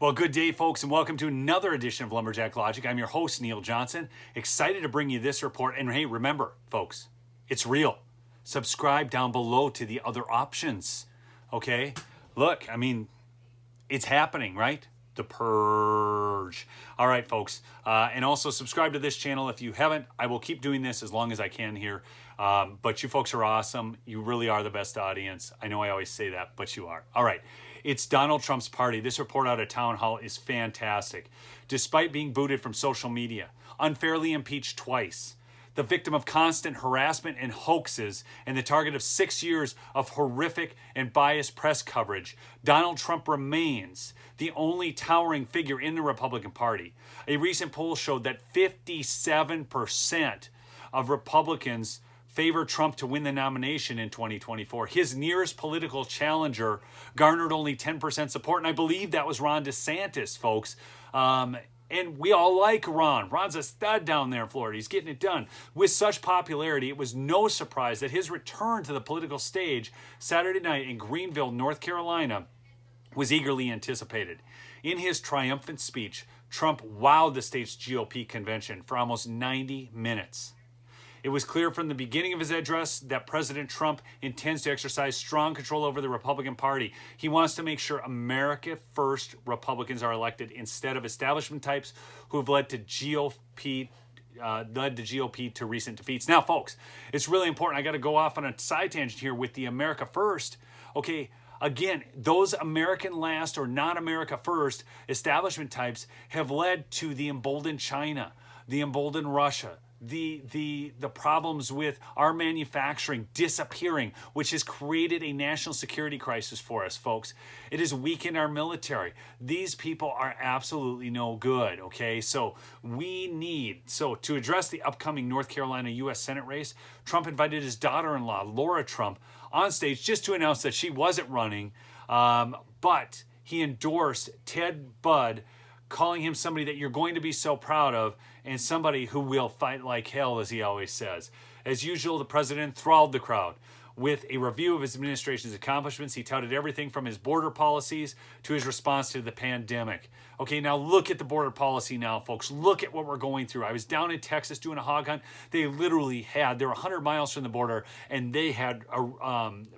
Well, good day, folks, and welcome to another edition of Lumberjack Logic. I'm your host, Neil Johnson. Excited to bring you this report. And hey, remember, folks, it's real. Subscribe down below to the other options. Okay? Look, I mean, it's happening, right? The purge. All right, folks. And also subscribe to this channel if you haven't. I will keep doing this as long as I can here. But you folks are awesome. You really are the best audience. I know I always say that, but you are. All right. It's Donald Trump's party. This report out of Town Hall is fantastic. Despite being booted from social media, unfairly impeached twice, the victim of constant harassment and hoaxes, and the target of 6 years of horrific and biased press coverage, Donald Trump remains the only towering figure in the Republican Party. A recent poll showed that 57% of Republicans favor Trump to win the nomination in 2024. His nearest political challenger garnered only 10% support, and I believe that was Ron DeSantis, folks. And we all like Ron. Ron's a stud down there in Florida. He's getting it done. With such popularity, it was no surprise that his return to the political stage Saturday night in Greenville, North Carolina, was eagerly anticipated. In his triumphant speech, Trump wowed the state's GOP convention for almost 90 minutes. It was clear from the beginning of his address that President Trump intends to exercise strong control over the Republican Party. He wants to make sure America First Republicans are elected instead of establishment types who have led the GOP to recent defeats. Now, folks, it's really important. I got to go off on a side tangent here with the America First. Okay, again, those American last or not America First establishment types have led to the emboldened China, the emboldened Russia, the problems with our manufacturing disappearing, which has created a national security crisis for us, folks. It has weakened our military. These people are absolutely no good, okay? So to address the upcoming North Carolina U.S. Senate race, Trump invited his daughter-in-law, Laura Trump, on stage just to announce that she wasn't running, but he endorsed Ted Budd, calling him somebody that you're going to be so proud of and somebody who will fight like hell, as he always says. As usual, the president enthralled the crowd. With a review of his administration's accomplishments, he touted everything from his border policies to his response to the pandemic. Okay, now look at the border policy now, folks. Look at what we're going through. I was down in Texas doing a hog hunt. They literally they were 100 miles from the border, and they had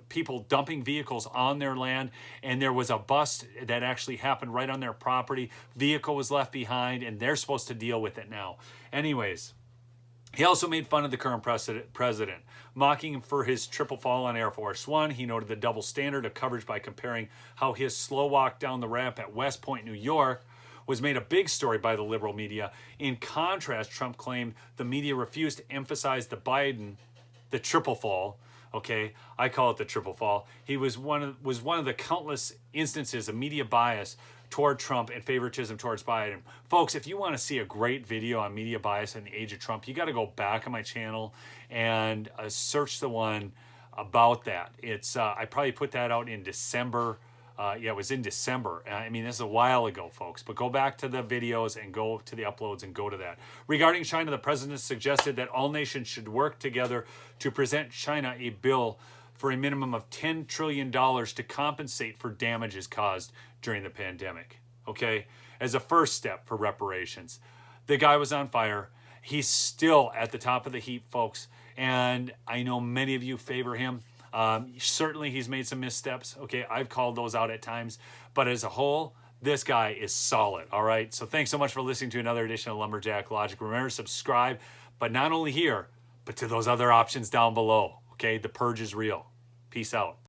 people dumping vehicles on their land, and there was a bust that actually happened right on their property. Vehicle was left behind, and they're supposed to deal with it now. Anyways, he also made fun of the current president, mocking him for his triple fall on Air Force One. He noted the double standard of coverage by comparing how his slow walk down the ramp at West Point, New York, was made a big story by the liberal media. In contrast, Trump claimed the media refused to emphasize the triple fall. Okay, I call it the triple fall. He was one of the countless instances of media bias toward Trump and favoritism towards Biden. Folks, if you want to see a great video on media bias in the age of Trump, you got to go back on my channel and search the one about that. It's I probably put that out in December. It was in December. I mean, this is a while ago, folks. But go back to the videos and go to the uploads and go to that. Regarding China, the president suggested that all nations should work together to present China a bill for a minimum of $10 trillion to compensate for damages caused during the pandemic, okay? As a first step for reparations. The guy was on fire. He's still at the top of the heap, folks, and I know many of you favor him. Certainly he's made some missteps, okay? I've called those out at times, but as a whole, this guy is solid, all right? So thanks so much for listening to another edition of Lumberjack Logic. Remember to subscribe, but not only here, but to those other options down below. Okay, the purge is real. Peace out.